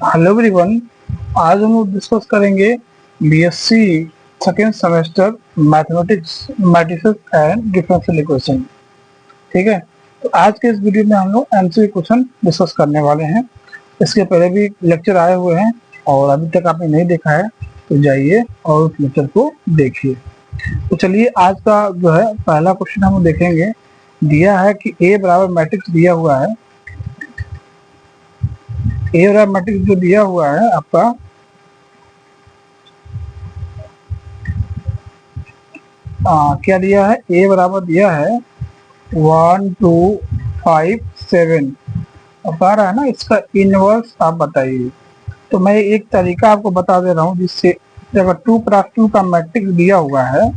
Hello everyone. आज हम लोग डिस्कस करेंगे BSc second semester mathematics matrices and differential equation. ठीक है, तो आज के इस वीडियो में हम लोग एमसीक्यू क्वेश्चन डिस्कस करने वाले हैं। इसके पहले भी लेक्चर आए हुए हैं और अभी तक आपने नहीं देखा है तो जाइए और उस लेक्चर को देखिए। तो चलिए आज का जो है पहला क्वेश्चन हम देखेंगे। दिया है कि ए बराबर मैट्रिक्स दिया हुआ है। ए बराबर मैट्रिक्स जो दिया हुआ है आपका क्या दिया है, ए बराबर दिया है 1 2 5 7 और कह रहा है ना इसका इनवर्स आप बताइए। तो मैं एक तरीका आपको बता दे रहा हूँ जिससे अगर 2x2 का मैट्रिक्स दिया हुआ है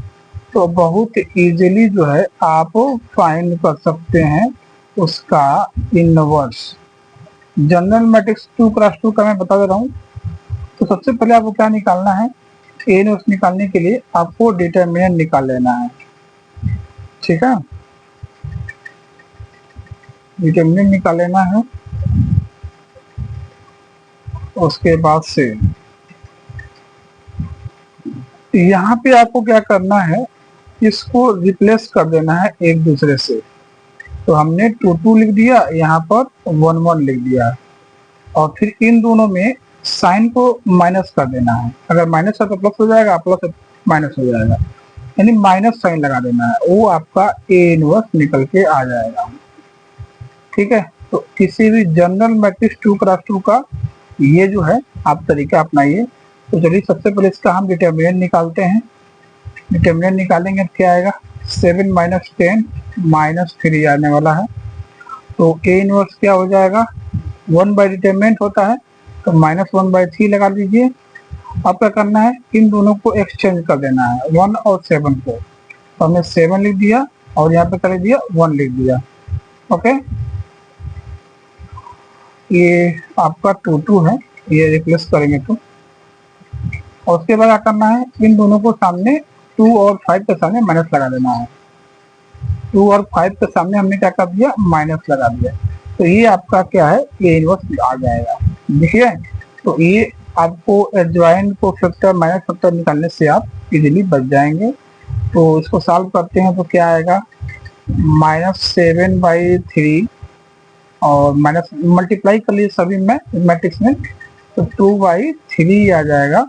तो बहुत इजीली जो है आप फाइंड कर सकते हैं उसका इनवर्स। जनरल मैट्रिक्स 2x2 का मैं बता दे रहा हूँ। तो सबसे पहले आपको क्या निकालना है, ए इनवर्स निकालने के लिए आपको डिटरमिनेंट निकाल लेना है। ठीक है, डिटरमिनेंट निकाल लेना है। उसके बाद से यहाँ पे आपको क्या करना है, इसको रिप्लेस कर देना है एक दूसरे से। तो हमने 2 2 लिख दिया, यहाँ पर 1 1 लिख दिया और फिर इन दोनों में साइन को माइनस कर देना है। अगर माइनस है तो प्लस हो जाएगा, प्लस माइनस हो जाएगा, यानी माइनस साइन लगा देना है। वो आपका ए इनवर्स निकल के आ जाएगा। ठीक है, तो किसी भी जनरल मैट्रिक्स 2x2 का ये जो है आप तरीका अपनाइए। तो चलिए सबसे पहले इसका हम डिटरमिनेंट निकालते हैं। डिटरमिनेंट निकालेंगे तो क्या आएगा, 7 - 10 -3 आने वाला है। तो ए इनवर्स क्या हो जाएगा, 1 बाई डिटरमिनेंट होता है तो -1/3 लगा दीजिए। अब क्या करना है, इन दोनों को एक्सचेंज कर देना है, 1 और 7 को। तो हमने 7 लिख दिया और यहाँ पे कर दिया 1 लिख दिया। ओके, ये आपका 2 2 है, ये रिप्लेस करेंगे तो। और उसके बाद क्या करना है, इन दोनों को सामने 2 और 5 के सामने माइनस लगा देना है। 2 और 5 के सामने हमने क्या कर दिया, माइनस लगा दिया। तो ये आपका क्या है, ए इनवर्स आ जाएगा। देखिए, तो ये आपको एडजॉइंट को फैक्टर माइनस फैक्टर निकालने से आप इजीली बच जाएंगे। तो इसको सॉल्व करते हैं तो क्या आएगा, -7/3 और माइनस मल्टीप्लाई कर लिए सभी में मैट्रिक्स में तो 2/3 आ जाएगा।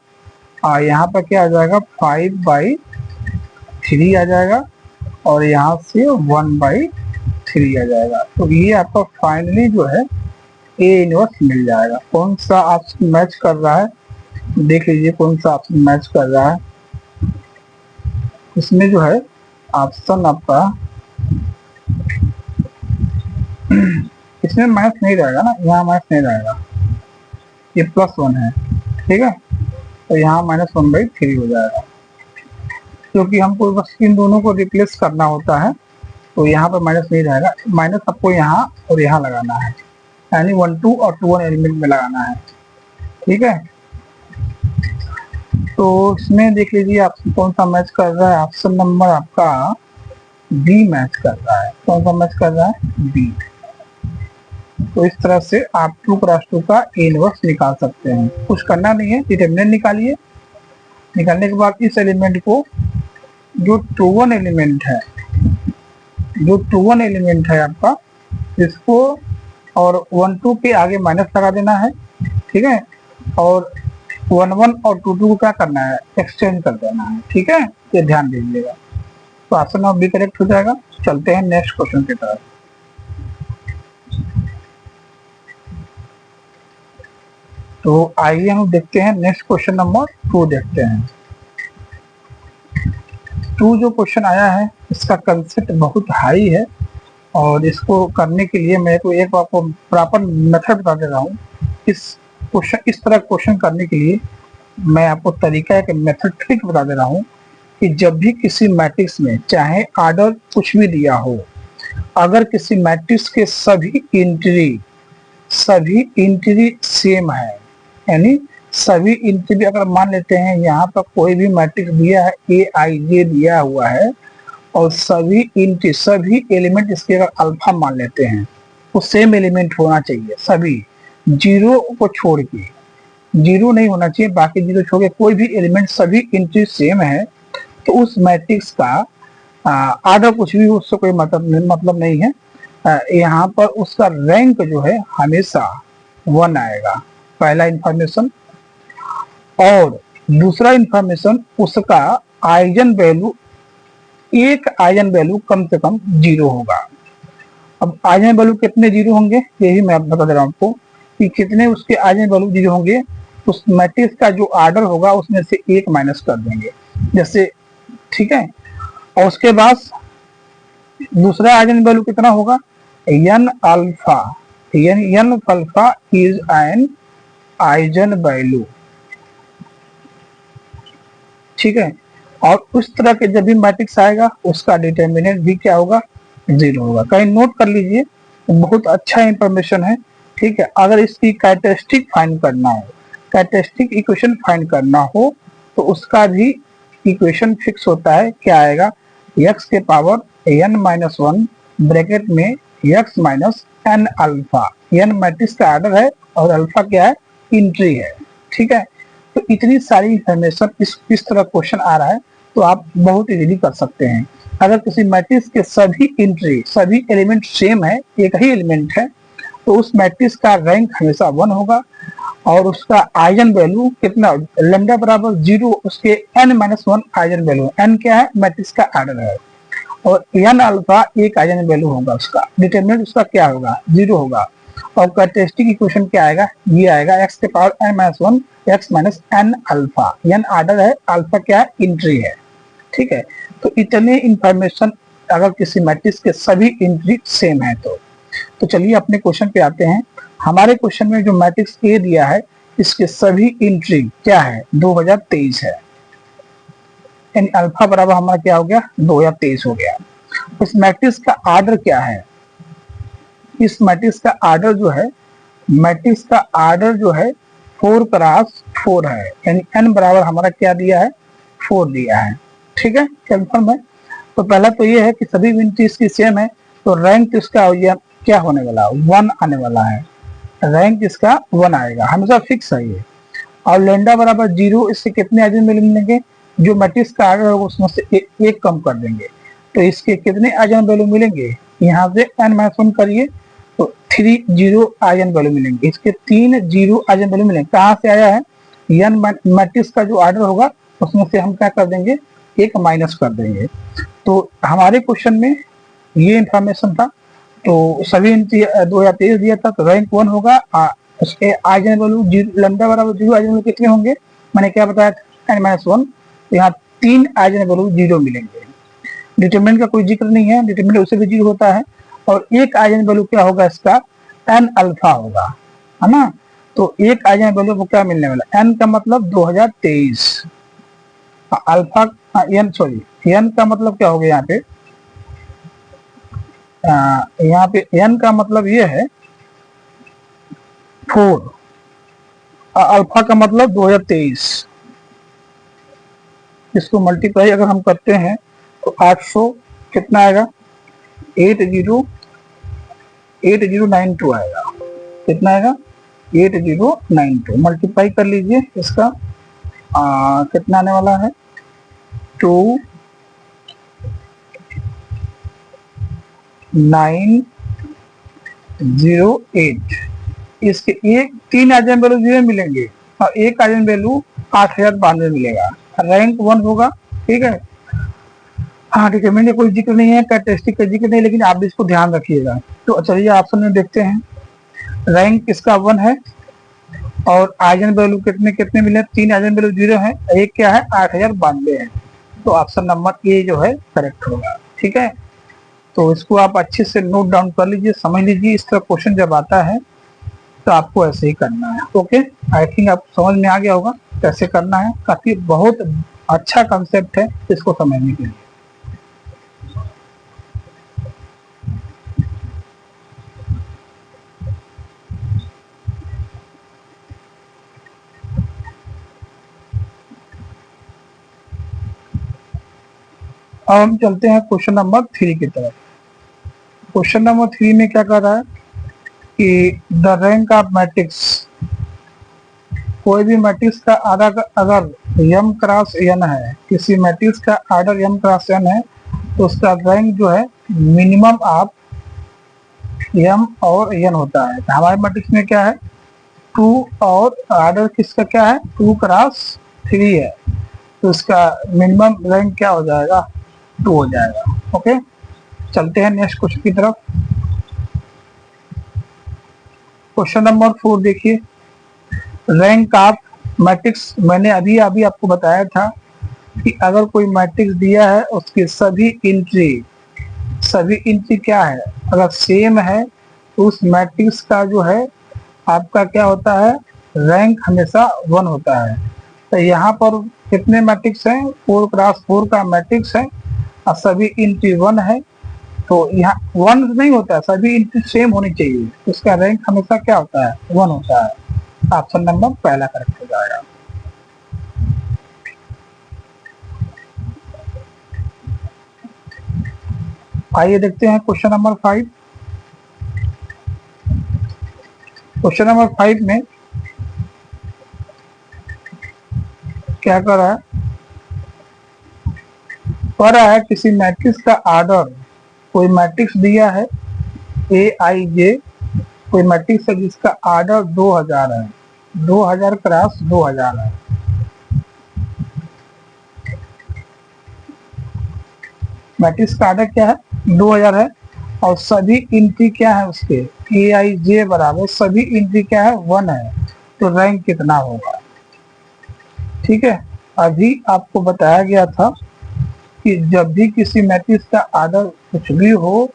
और यहाँ पर क्या आ जाएगा, 5/3 आ जाएगा और यहाँ से 1/3 आ जाएगा। तो ये आपका फाइनली जो है ए इनवर्स मिल जाएगा। कौन सा ऑप्शन मैच कर रहा है देख लीजिए, कौन सा ऑप्शन मैच कर रहा है। इसमें जो है ऑप्शन आपका इसमें माइनस नहीं रहेगा ना, यहाँ माइनस नहीं रहेगा, ये +1 है। ठीक है, तो यहाँ -1/3 हो जाएगा क्योंकि हमको बस इन दोनों को रिप्लेस करना होता है। तो यहाँ पर माइनस नहीं रहेगा, माइनस आपको यहाँ और यहाँ लगाना है, यानी 1 2 और 2 1 एलिमेंट में लगाना है। ठीक है, तो इसमें देख लीजिए ऑप्शन कौन सा मैच कर रहा है। ऑप्शन नंबर आपका बी मैच कर रहा है। कौन सा मैच कर रहा है, बी। तो इस तरह से आप 2x2 का ए इनवर्स निकाल सकते हैं। कुछ करना नहीं है, डिटरमिनेंट निकालिए। निकालने के बाद इस एलिमेंट को जो 2 1 एलिमेंट है, जो 2 1 एलिमेंट है आपका, इसको और 1 2 के आगे माइनस लगा देना है। ठीक है, और 1 1 और 2 2 को क्या करना है, एक्सचेंज कर देना है। ठीक है, ये ध्यान दीजिएगा। तो ऑप्शन नंबर बी करेक्ट हो जाएगा। चलते हैं नेक्स्ट क्वेश्चन की तरफ। तो आइए हम देखते हैं नेक्स्ट क्वेश्चन नंबर 2 देखते हैं। 2 जो क्वेश्चन आया है इसका कंसेप्ट बहुत हाई है और इसको करने के लिए मैं तो एक आपको प्रॉपर मेथड बता दे रहा हूँ। इस तरह क्वेश्चन करने के लिए मैं आपको तरीका एक मेथड ट्रिक बता दे रहा हूँ कि जब भी किसी मैट्रिक्स में चाहे ऑर्डर कुछ भी दिया हो, अगर किसी मैट्रिक्स के सभी इंटीरी सेम है, यानी सभी इंटीरी अगर मान लेते हैं यहाँ पर कोई भी मैट्रिक्स दिया है Aij दिया हुआ है और सभी एलिमेंट इसके अगर अल्फा मान लेते हैं तो सेम एलिमेंट होना चाहिए, सभी जीरो को छोड़ के। जीरो नहीं होना चाहिए, बाकी जीरो छोड़ के कोई भी एलिमेंट सभी एंट्री सेम है तो उस मैट्रिक्स का आर्डर कुछ भी हो उससे कोई मतलब नहीं है। यहाँ पर उसका रैंक जो है हमेशा 1 आएगा, पहला इंफॉर्मेशन। और दूसरा इंफॉर्मेशन, उसका आइजन वैल्यू, एक आइजन वैल्यू कम से कम 0 होगा। अब आइजन वैल्यू कितने 0 होंगे यही मैं बता दे रहा हूँ आपको कि कितने उसके आइजन वैल्यू 0 होंगे। उस मैट्रिक्स का जो आर्डर होगा उसमें से एक माइनस कर देंगे जैसे, ठीक है। और उसके बाद दूसरा आइजन वैल्यू कितना होगा, N alpha, N alpha is N eigen value, ठीक है। और उस तरह के जब भी मैट्रिक्स आएगा उसका डिटर्मिनेंट भी क्या होगा, 0 होगा। कहीं नोट कर लीजिए, बहुत अच्छा इंफॉर्मेशन है, ठीक है। अगर इसकी कैरेक्टरिस्टिक फाइंड करना हो, कैरेक्टरिस्टिक इक्वेशन फाइंड करना हो तो उसका भी इक्वेशन फिक्स होता है, क्या आएगा, x के पावर n माइनस 1 ब्रैकेट में x minus n alpha, n matrix का आर्डर है और अल्फा क्या है, एंट्री है, ठीक है। तो इतनी सारी इंफॉर्मेशन इस तरह क्वेश्चन आ रहा है तो आप बहुत इजीली कर सकते हैं। अगर किसी मैट्रिक्स के सभी एंट्री, सभी एलिमेंट सेम है, एक ही एलिमेंट है, तो उस मैट्रिक्स का रैंक हमेशा 1 होगा और उसका आइजन वैल्यू कितना, लैम्डा बराबर 0, उसके n minus 1 eigen value, n क्या है, मैट्रिक्स का आर्डर है, और n अल्फा एक आइजन वैल्यू होगा, उसका डिटरमिनेंट उसका क्या होगा, 0 होगा। और कैरेक्टरिस्टिक इक्वेशन क्या आएगा, ये आएगा x के power n minus 1 x minus n alpha, n order है, अल्फा क्या है, एंट्री है, ठीक है। तो इतने इंफॉर्मेशन अगर किसी मैट्रिक्स के सभी एंट्री सेम है तो चलिए अपने क्वेश्चन पे आते हैं। हमारे क्वेश्चन में जो मैट्रिक्स ए दिया है इसके सभी एंट्री क्या है, 2023 है, यानी अल्फा बराबर हमारा क्या हो गया, 2023 हो गया। इस मैट्रिक्स का आर्डर क्या है, इस मैट्रिक्स का आर्डर जो है, मैट्रिक्स का आर्डर जो है 4 क्रॉस 4 है, यानी n बराबर हमारा क्या दिया है, 4 दिया है, ठीक है, कंफर्म है। तो पहला तो ये है कि सभी एंट्री इसकी सेम है, तो रैंक इसका क्या होने वाला है, 1 आने वाला है, रैंक इसका 1 आएगा, हमेशा फिक्स है ये। और लैम्डा बराबर 0, इससे कितने आइजन वैल्यू मिलेंगे, जो मैट्रिक्स का आर्डर होगा उसमें से एक कम कर देंगे, तो इसके कितने आइजन वैल्यू मिलेंगे, यहाँ से n माइनस 1 करिए तो 3 0 आइजन वैल्यू मिलेंगे, इसके 3 0 आइजन वैल्यू मिलेंगे। कहाँ से आया है, n मैट्रिक्स का जो आर्डर होगा उसमें से हम क्या कर देंगे, एक माइनस कर देंगे। तो हमारे क्वेश्चन में ये इंफॉर्मेशन था, तो सभी 2023 दिया था, तो रैंक 1 होगा, उसके आइजन वैल्यू लैम्डा बराबर 0 आइजन वैल्यू कितने होंगे, मैंने क्या बताया था, n माइनस 1, तो यहाँ 3 आइजन वैल्यू 0 मिलेंगे। डिटरमिनेंट का कोई जिक्र नहीं है, डिटरमिनेंट उसे भी 0 होता है, और एक आइजन वैल्यू क्या होगा इसका, n अल्फा होगा, है ना। तो एक आइजन वैल्यू को क्या मिलने वाला, n का मतलब 2023, अल्फा n सॉरी n का मतलब क्या हो गया यहाँ पे n का मतलब ये है 4, अल्फा का मतलब 2023, इसको मल्टीप्लाई अगर हम करते हैं तो 800 कितना आएगा, 8092 आएगा, कितना आएगा, 8092, मल्टीप्लाई कर लीजिए इसका, कितना आने वाला है, 2908, इसके एक 3 आइजन वैल्यू 0 मिलेंगे और एक आइजन वैल्यू 8092 मिलेगा, रैंक 1 होगा, ठीक है। हाँ, डिटरमिनेंट का कोई जिक्र नहीं है, कैरेक्टरिस्टिक का जिक्र नहीं, लेकिन आप इसको ध्यान रखिएगा। तो चलिए ऑप्शन में देखते हैं, रैंक इसका 1 है और आइजन वैल्यू कितने कितने मिले, 3 आइजन वैल्यू 0 है, एक क्या है, 8092 है, तो ऑप्शन नंबर ए जो है करेक्ट होगा, ठीक है। तो इसको आप अच्छे से नोट डाउन कर लीजिए, समझ लीजिए, इस तरह क्वेश्चन जब आता है तो आपको ऐसे ही करना है, ओके। आई थिंक आपको समझ में आ गया होगा कैसे करना है, काफी बहुत अच्छा कंसेप्ट है इसको समझने के लिए। अब हम चलते हैं क्वेश्चन नंबर 3 की तरफ। क्वेश्चन नंबर 3 में क्या कर रहा है कि द रैंक ऑफ मैट्रिक्स कोई भी मैट्रिक्स का आर्डर अगर m क्रॉस n है, किसी मैट्रिक्स का आर्डर m क्रॉस n है, तो उसका रैंक जो है मिनिमम ऑफ m और n होता है। तो हमारे मैट्रिक्स में क्या है, 2 और आर्डर किसका क्या है, 2 क्रॉस 3 है, तो उसका मिनिमम रैंक क्या हो जाएगा, 2 हो जाएगा। ओके, चलते हैं नेक्स्ट क्वेश्चन की तरफ। क्वेश्चन नंबर 4 देखिए, रैंक ऑफ मैट्रिक्स। मैंने अभी आपको बताया था कि अगर कोई मैट्रिक्स दिया है उसके सभी इंट्री क्या है, अगर सेम है तो उस मैट्रिक्स का जो है आपका क्या होता है, रैंक हमेशा 1 होता है। तो यहाँ पर कितने मैट्रिक्स हैं, 4 क्रॉस 4 का मैट्रिक्स है और सभी इंट्री 1 है, तो यहाँ 1 नहीं होता है, सभी इंट्री सेम होनी चाहिए, उसका रैंक हमेशा क्या होता है, 1 होता है। ऑप्शन नंबर पहला करेक्ट हो जाएगा। आइए देखते हैं क्वेश्चन नंबर 5। क्वेश्चन नंबर 5 में क्या कर रहा है, किसी मैट्रिक्स का आर्डर, कोई मैट्रिक्स दिया है AIJ, कोई मैट्रिक्स है जिसका आर्डर 2000 है, 2000 क्रॉस 2000 है। मैट्रिक्स का आर्डर क्या है, 2000 है और सभी इंट्री क्या है उसके, AIJ बराबर सभी इंट्री क्या है, 1 है, तो रैंक कितना होगा। ठीक है, अभी आपको बताया गया था कि जब भी किसी मैट्रिक्स का आर्डर कुछ भी हो,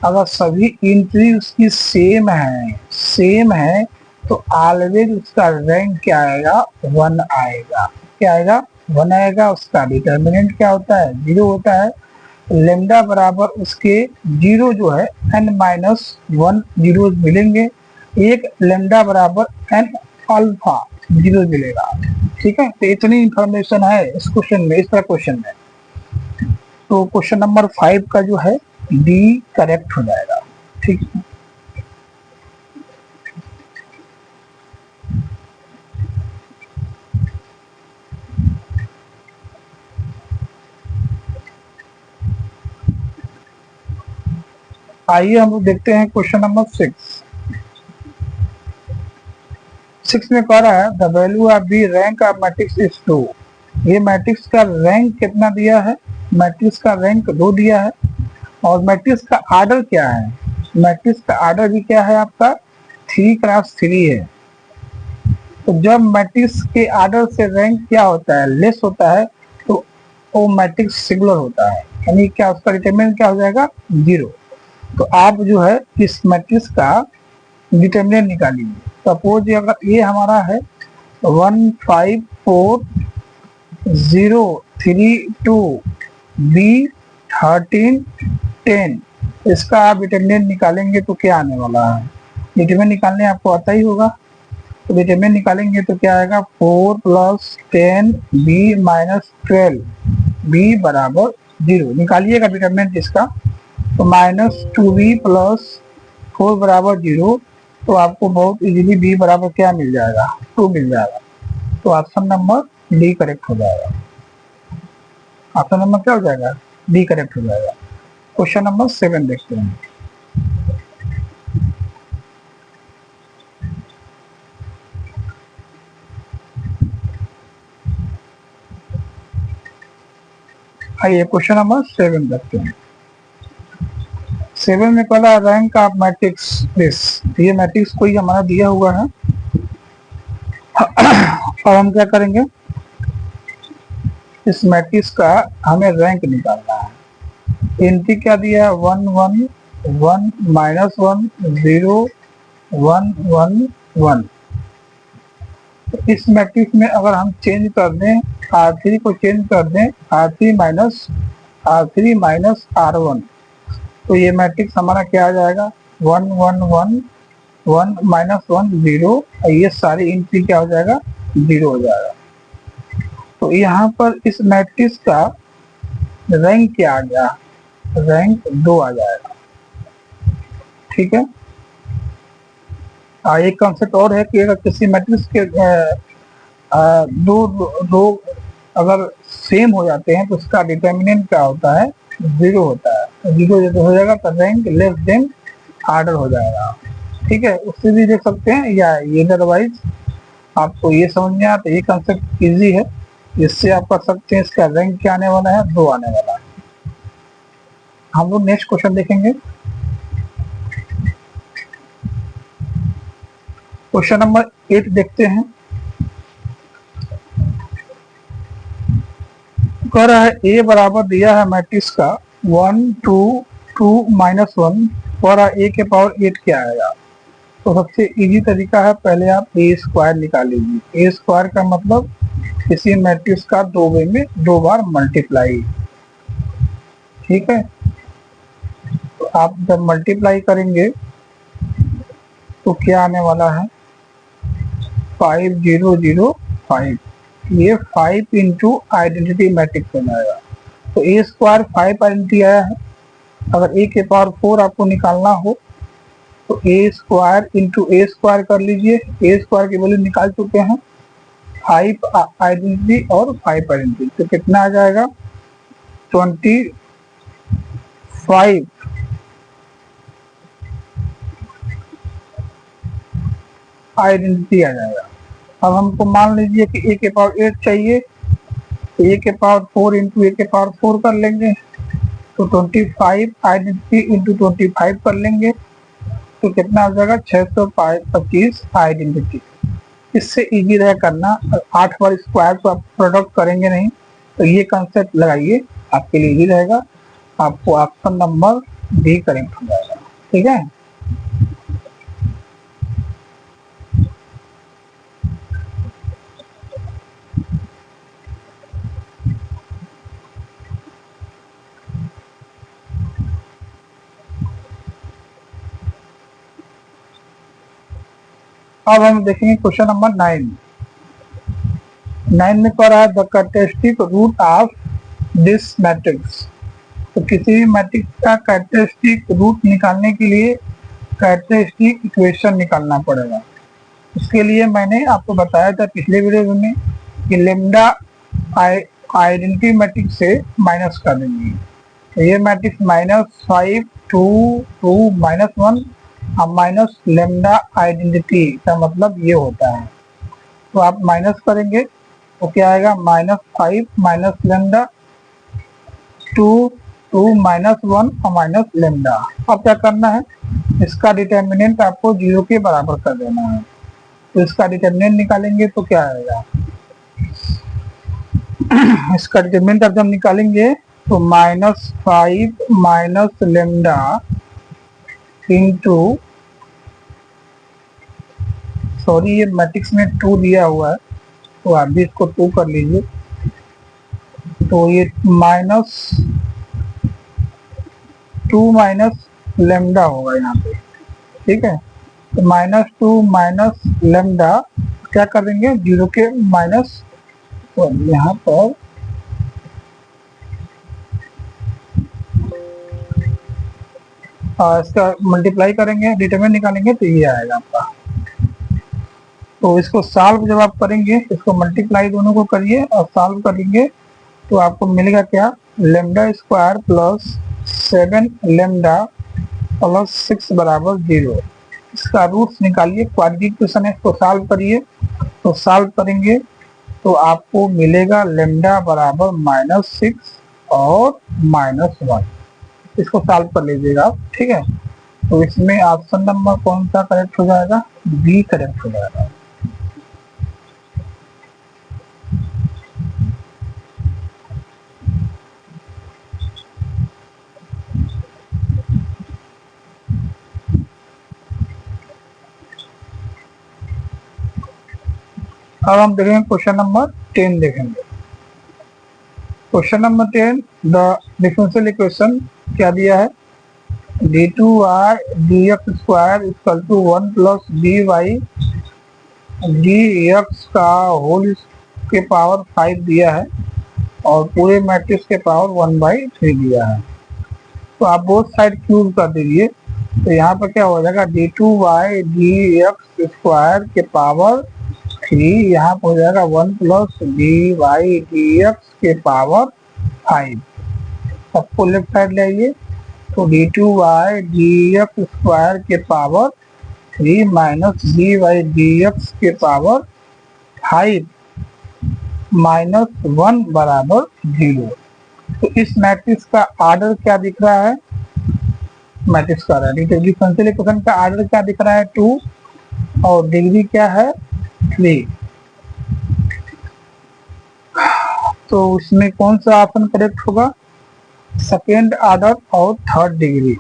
अगर सभी इंट्री उसकी सेम है तो ऑलवेज उसका रैंक क्या आएगा, 1 आएगा। क्या आएगा, 1 आएगा। उसका डिटर्मिनेंट क्या होता है, 0 होता है। लेमडा बराबर उसके 0 जो है n-1 जीरो मिलेंगे, एक लेमडा बराबर n अल्फा 0 मिलेगा। ठीक है, तो इतनी इंफॉर्मेशन है इस क्वेश्चन में, इस तरह क्वेश्चन में। तो क्वेश्चन नंबर 5 का जो है डी करेक्ट हो जाएगा। ठीक है, आइए हम लोग देखते हैं क्वेश्चन नंबर 6। 6 में कह रहा है the value of the rank of matrix is 2। ये मैट्रिक्स का रैंक कितना दिया है, मैट्रिक्स का रैंक 2 दिया है और मैट्रिक्स का आर्डर क्या है, मैट्रिक्स का आर्डर भी क्या है आपका, 3 क्रॉस 3 है। तो जब मैट्रिक्स के आर्डर से रैंक क्या होता है, लेस होता है, तो वो मैट्रिक्स सिंगुलर होता है, यानी क्या उसका डिटरमिनेंट क्या हो जाएगा, 0। तो आप जो है इस मैट्रिक्स का डिटरमिनेंट निकालिए। सपोज अगर ये हमारा है 1 5 4 0 3 2 B 13 10, इसका आप डिटरमिनेंट निकालेंगे तो क्या आने वाला है, डिटरमिनेंट निकालने आपको आता ही होगा। तो डिटरमिनेंट निकालेंगे तो क्या आएगा, 4 + 10 B - 12 B बराबर 0। निकालिएगा डिटरमिनेंट इसका, तो -2B + 4 बराबर 0, तो आपको बहुत इजीली B बराबर क्या मिल जाएगा, 2 मिल जाएगा। तो ऑप्शन नंबर डी करेक्ट हो जाएगा। ऑप्शन नंबर क्या हो जाएगा, डी करेक्ट हो जाएगा। क्वेश्चन नंबर 7 देखते हैं। आइए क्वेश्चन नंबर 7 देखते हैं। 7 में पहला रैंक ऑफ मैट्रिक्स दिस, ये मैट्रिक्स कोई हमारा दिया हुआ है और हम क्या करेंगे, इस मैट्रिक्स का हमें रैंक निकालना है। एंट्री क्या दिया है, 1 1 1 -1 0 1 1 1। तो इस मैट्रिक्स में अगर हम चेंज कर दें, R3 को चेंज कर दें, R3 - R1, तो ये मैट्रिक्स हमारा क्या आ जाएगा, 1 1 1 1 -1 0, और ये सारी एंट्री क्या हो जाएगा, 0 हो जाएगा। तो यहाँ पर इस मैट्रिक्स का रैंक क्या आ गया, रैंक 2 आ जाएगा। ठीक है, एक कॉन्सेप्ट और है कि अगर किसी मैट्रिक्स के दो अगर सेम हो जाते हैं तो उसका डिटर्मिनेंट क्या होता है, 0 होता है। तो 0 जब हो जाएगा तो रैंक लेस देन ऑर्डर हो जाएगा। ठीक है, उससे भी देख सकते हैं या ये, अदरवाइज आपको ये समझ में आता है, ये कंसेप्ट इजी है, इससे आप कर सकते हैं। इसका रैंक क्या आने वाला है, 2 आने वाला है। हम लोग नेक्स्ट क्वेश्चन देखेंगे। क्वेश्चन नंबर 8 देखते हैं। कह रहा है ए बराबर दिया है मैट्रिक्स का 1 2 2 -1 और ए के पावर 8 क्या आएगा। तो सबसे इजी तरीका है, पहले आप ए स्क्वायर निकाल लीजिए। ए स्क्वायर का मतलब किसी मैट्रिक्स का 2 वे में 2 बार मल्टीप्लाई। ठीक है, तो आप जब मल्टीप्लाई करेंगे तो क्या आने वाला है, 5005। ये 5 इंटू आइडेंटिटी मैट्रिक्स बन जाएगा। तो ए स्क्वायर 5 आइडेंटिटी आया है। अगर ए के पावर 4 आपको निकालना हो तो ए स्क्वायर इंटू ए स्क्वायर कर लीजिए। ए स्क्वायर की वैल्यू निकाल चुके हैं, 5 आइडेंटिटी और 5 आइडेंटिटी, तो कितना आ जाएगा, 25 आइडेंटिटी आ जाएगा। अब हमको मान लीजिए कि ए के पावर 8 चाहिए, तो ए के पावर 4 इंटू ए के पावर 4 कर लेंगे, तो 25 आइडेंटिटी इंटू 25 कर लेंगे, तो कितना आ जाएगा, 625 आइडेंटिटी। इससे इजी रहे करना। 8 बार स्क्वायर तो आप प्रोडक्ट करेंगे नहीं, तो ये कंसेप्ट लगाइए, आपके लिए इजी रहेगा। आपको ऑप्शन नंबर डी करेक्ट हो जाएगा। ठीक है, अब हम देखेंगे क्वेश्चन नंबर 9। 9 में कह रहा है the characteristic root of this matrix. तो किसी भी मैट्रिक्स का कैरेक्टरिस्टिक रूट निकालने के लिए कैरेक्टरिस्टिक इक्वेशन निकालना पड़ेगा। उसके लिए मैंने आपको बताया था पिछले वीडियो में कि लेमडा आइडेंटिटी मैट्रिक्स से माइनस कर देंगे। तो ये मैट्रिक्स -5 2 2 -1 अब माइनस लेमडा आइडेंटिटी का मतलब ये होता है। तो आप माइनस करेंगे तो क्या आएगा, -5 माइनस लेमडा 2 2 -1 और माइनस लेमडा। अब क्या करना है, इसका डिटर्मिनेंट आपको 0 के बराबर कर देना है। तो इसका डिटर्मिनेंट निकालेंगे तो क्या आएगा, इसका डिटर्मिनेंट अब जब निकालेंगे तो -5 माइनस लेमडा इंटू, सॉरी ये मैट्रिक्स में 2 दिया हुआ है तो आप भी इसको 2 कर लीजिए। तो ये -2 माइनस लेमडा होगा यहाँ पे। ठीक है, तो -2 माइनस लेमडा क्या कर देंगे, 0 के माइनस, तो यहाँ पर इसका मल्टीप्लाई करेंगे, डिटरमिनेंट निकालेंगे तो ये आएगा आपका। तो इसको सॉल्व जब आप करेंगे, इसको मल्टीप्लाई दोनों को करिए और सॉल्व करेंगे तो आपको मिलेगा क्या, lambda square plus 7 lambda plus 6 बराबर 0। इसका रूट्स निकालिए, क्वाड्रेटिक इक्वेशन है, इसको सॉल्व करिए। तो सॉल्व करेंगे तो आपको मिलेगा लेमडा बराबर -6 और -1। इसको सॉल्व कर लीजिएगा आप। ठीक है, तो इसमें ऑप्शन नंबर कौन सा करेक्ट हो जाएगा, बी करेक्ट हो जाएगा। अब हम देखेंगे क्वेश्चन नंबर 10 देखेंगे। Question number 10, the differential equation क्या दिया है, d2y dx square equal to 1 plus dy dx का होल के पावर 5 दिया है और पूरे मैट्रिक्स के पावर 1/3 दिया है। तो आप बोथ साइड क्यूब कर दीजिए, तो यहाँ पर क्या हो जाएगा, d2y dx स्क्वायर के पावर 3 यहाँ पर हो जाएगा 1 plus d y d x के पावर 5। सबको लेफ्ट साइड ले आइए, तो d two y d x square के power 3 minus d y d x के पावर 5 माइनस 1 बराबर 0। तो इस मैट्रिक्स का आर्डर क्या दिख रहा है? मैट्रिक्स का डिफरेंशियल इक्वेशन का आर्डर क्या दिख रहा है? 2 और डिग्री क्या है? 3। तो उसमें कौन सा ऑप्शन करेक्ट होगा? सेकेंड ऑर्डर और थर्ड डिग्री।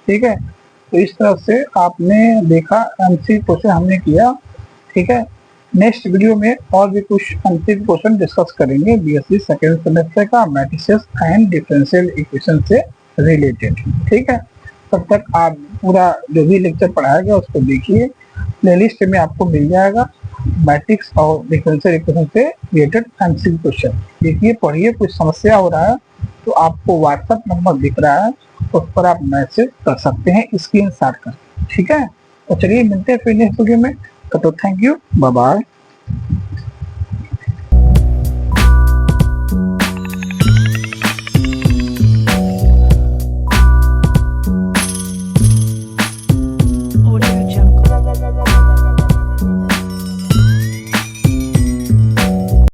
ठीक है, तो इस तरह से आपने देखा एमसी क्वेश्चन हमने किया। ठीक है, नेक्स्ट वीडियो में और भी कुछ एमसी क्वेश्चन डिस्कस करेंगे बीएससी सेकेंड सेमेस्टर का मैट्रिसेस एंड डिफरेंशियल इक्वेशन से रिलेटेड। ठीक है, तब तक आप पूरा जो भी लेक्चर पढ़ाया गया उसको देखिए, प्लेलिस्ट में आपको मिल जाएगा मैट्रिक्स और डिफरेंशियल इक्वेशन से रिलेटेड एमसी क्वेश्चन। देखिए, पढ़िए, कुछ समस्या हो रहा है तो आपको व्हाट्सएप नंबर दिख रहा है, उस पर आप मैसेज कर सकते हैं स्क्रीनशॉट कर। ठीक है, तो चलिए मिलते हैं फिर नेक्स्ट वीडियो में। तो थैंक यू, बाय बाय।